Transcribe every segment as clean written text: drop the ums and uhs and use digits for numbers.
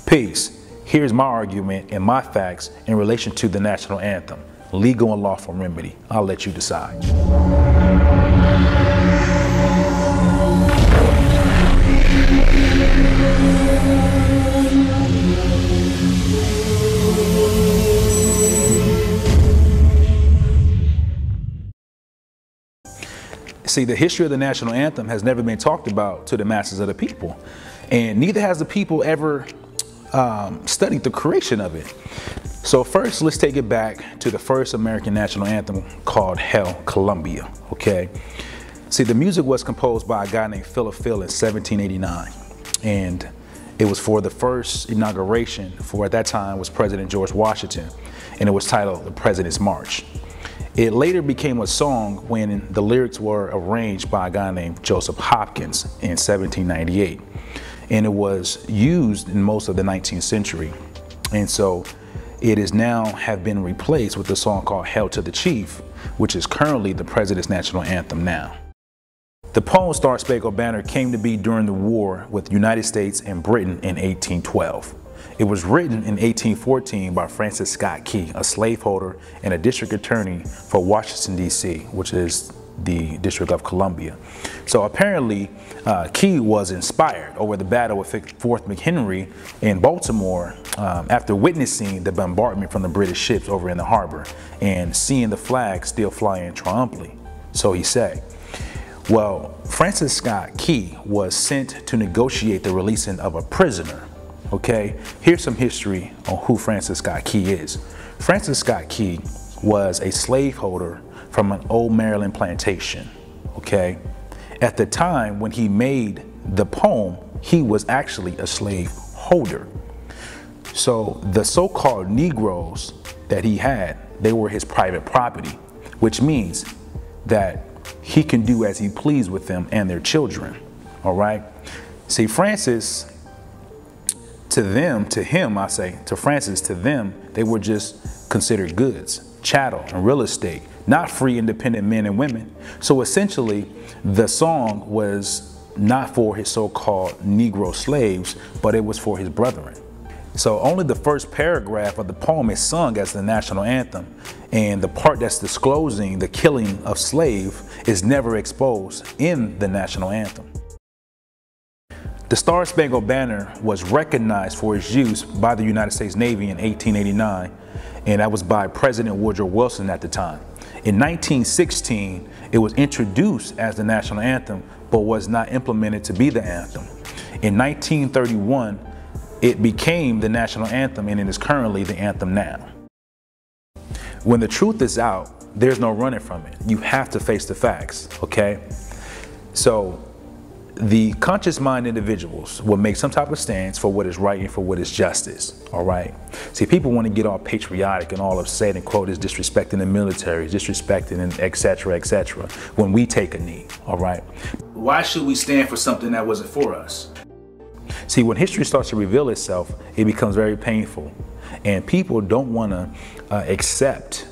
Peace. Here's my argument and my facts in relation to the national anthem, legal and lawful remedy. I'll let you decide. See, the history of the national anthem has never been talked about to the masses of the people, and neither has the people ever studied the creation of it. So first, let's take it back to the first American national anthem called Hail Columbia, okay? See, the music was composed by a guy named Philip Phil in 1789, and it was for the first inauguration for, at that time, was President George Washington, and it was titled The President's March. It later became a song when the lyrics were arranged by a guy named Joseph Hopkins in 1798. And it was used in most of the 19th century. And so it is now have been replaced with a song called Hail to the Chief, which is currently the President's national anthem now. The poem Star Spangled Banner came to be during the war with the United States and Britain in 1812. It was written in 1814 by Francis Scott Key, a slaveholder and a district attorney for Washington, D.C., which is the District of Columbia. So apparently, Key was inspired over the battle with Fort McHenry in Baltimore after witnessing the bombardment from the British ships over in the harbor and seeing the flag still flying triumphantly. So he said. Well, Francis Scott Key was sent to negotiate the releasing of a prisoner. Okay, here's some history on who Francis Scott Key is. Francis Scott Key was a slaveholder from an old Maryland plantation. Okay, at the time when he made the poem, he was actually a slave holder. So the so-called Negroes that he had, they were his private property, which means that he can do as he pleased with them and their children. All right. See, Francis, to Francis, to them, they were just considered goods, chattel, and real estate, not free, independent men and women. So essentially, the song was not for his so-called Negro slaves, but it was for his brethren. So only the first paragraph of the poem is sung as the national anthem, and the part that's disclosing the killing of slave is never exposed in the national anthem. The Star Spangled Banner was recognized for its use by the United States Navy in 1889, and that was by President Woodrow Wilson at the time. In 1916, it was introduced as the national anthem, but was not implemented to be the anthem. In 1931, it became the national anthem, and it is currently the anthem now. When the truth is out, there's no running from it. You have to face the facts, okay? So the conscious mind individuals will make some type of stance for what is right and for what is justice, all right? See, people want to get all patriotic and all upset and quote is disrespecting the military, disrespecting and et cetera, when we take a knee, all right? Why should we stand for something that wasn't for us? See, when history starts to reveal itself, it becomes very painful, and people don't want to accept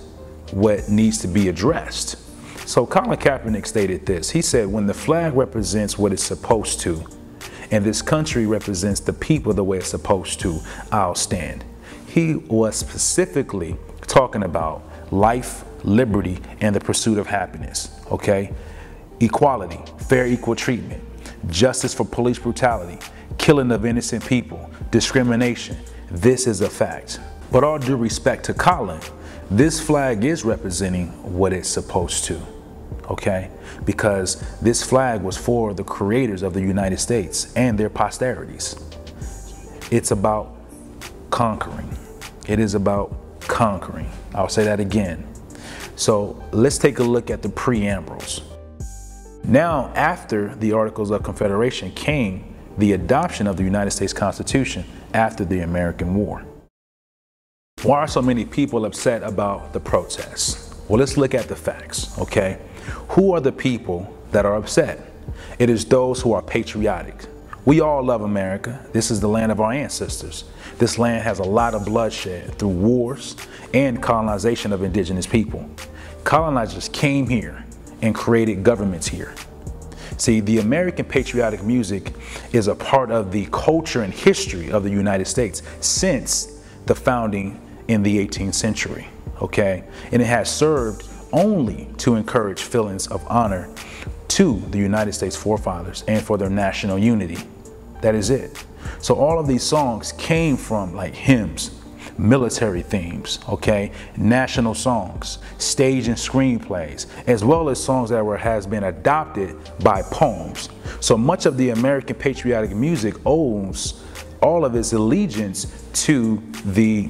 what needs to be addressed. So Colin Kaepernick stated this. He said, when the flag represents what it's supposed to, and this country represents the people the way it's supposed to, I'll stand. He was specifically talking about life, liberty, and the pursuit of happiness, okay? Equality, fair equal treatment, justice for police brutality, killing of innocent people, discrimination. This is a fact. But all due respect to Colin, this flag is representing what it's supposed to. Okay, because this flag was for the creators of the United States and their posterities. It's about conquering. It is about conquering. I'll say that again. So let's take a look at the preambles. Now, after the Articles of Confederation came the adoption of the United States Constitution after the American War. Why are so many people upset about the protests? Well, let's look at the facts, okay? Who are the people that are upset? It is those who are patriotic. We all love America. This is the land of our ancestors. This land has a lot of bloodshed through wars and colonization of indigenous people. Colonizers came here and created governments here. See, the American patriotic music is a part of the culture and history of the United States since the founding in the 18th century, okay? And it has served only to encourage feelings of honor to the United States forefathers and for their national unity. That is it. So all of these songs came from like hymns, military themes, okay, national songs, stage and screenplays, as well as songs that has been adopted by poems. So much of the American patriotic music owes all of its allegiance to the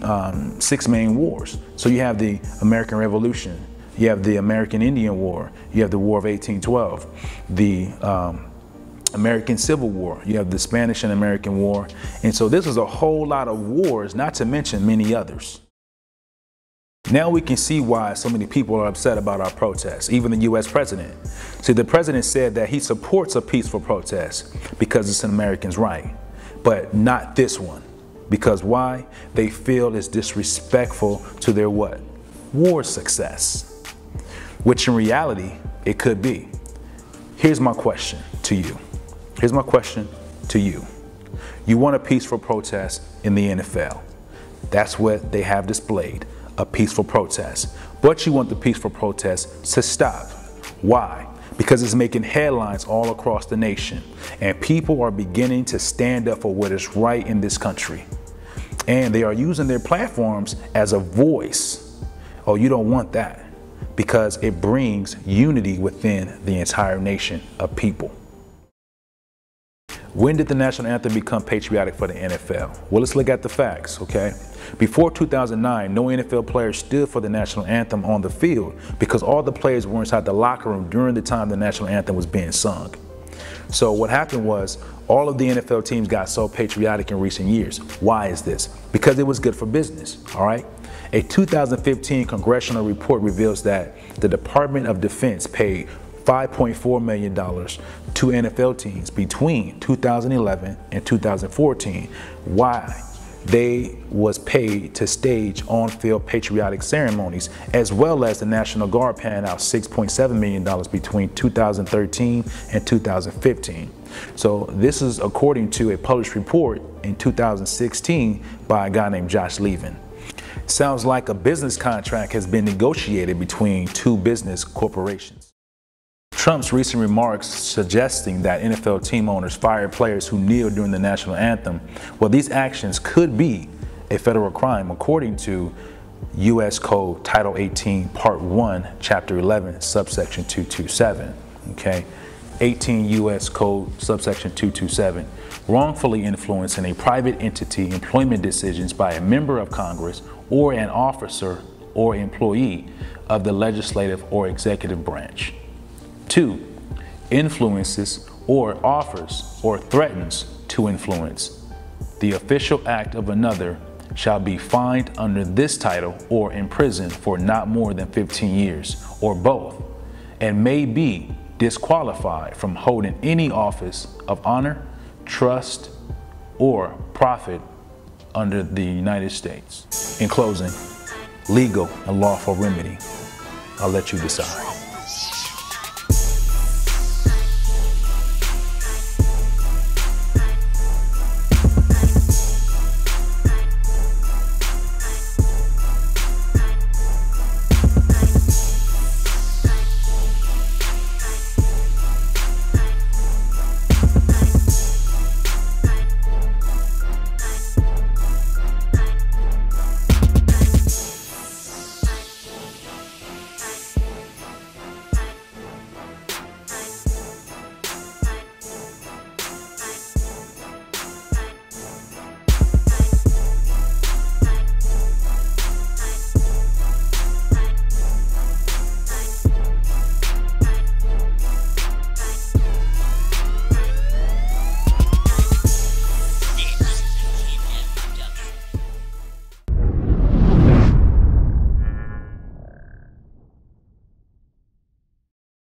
6 main wars. So you have the American Revolution, you have the American Indian War, you have the War of 1812, the American Civil War, you have the Spanish and American War. And so this is a whole lot of wars, not to mention many others. Now we can see why so many people are upset about our protests, even the US president. See, the president said that he supports a peaceful protest because it's an American's right, but not this one. Because why? They feel it's disrespectful to their what? War success, which in reality, it could be. Here's my question to you. Here's my question to you. You want a peaceful protest in the NFL. That's what they have displayed, a peaceful protest. But you want the peaceful protest to stop. Why? Because it's making headlines all across the nation, and people are beginning to stand up for what is right in this country. And they are using their platforms as a voice. Oh, you don't want that, because it brings unity within the entire nation of people. When did the national anthem become patriotic for the NFL? Well, let's look at the facts, okay? Before 2009, no NFL player stood for the national anthem on the field because all the players were inside the locker room during the time the national anthem was being sung. So what happened was all of the NFL teams got so patriotic in recent years. Why is this? Because it was good for business, all right? A 2015 congressional report reveals that the Department of Defense paid $5.4 million to NFL teams between 2011 and 2014. Why? They was paid to stage on-field patriotic ceremonies, as well as the National Guard paying out $6.7 million between 2013 and 2015. So this is according to a published report in 2016 by a guy named Josh Levin. Sounds like a business contract has been negotiated between two business corporations. Trump's recent remarks suggesting that NFL team owners fire players who kneel during the national anthem, well, these actions could be a federal crime according to U.S. Code Title 18, Part 1, Chapter 11, Subsection 227, okay? 18 U.S. Code, Subsection 227, wrongfully influencing a private entity employment decisions by a member of Congress or an officer or employee of the legislative or executive branch. 2, influences or offers or threatens to influence. The official act of another shall be fined under this title or imprisoned for not more than 15 years, or both, and may be disqualified from holding any office of honor, trust, or profit under the United States. In closing, legal and lawful remedy. I'll let you decide.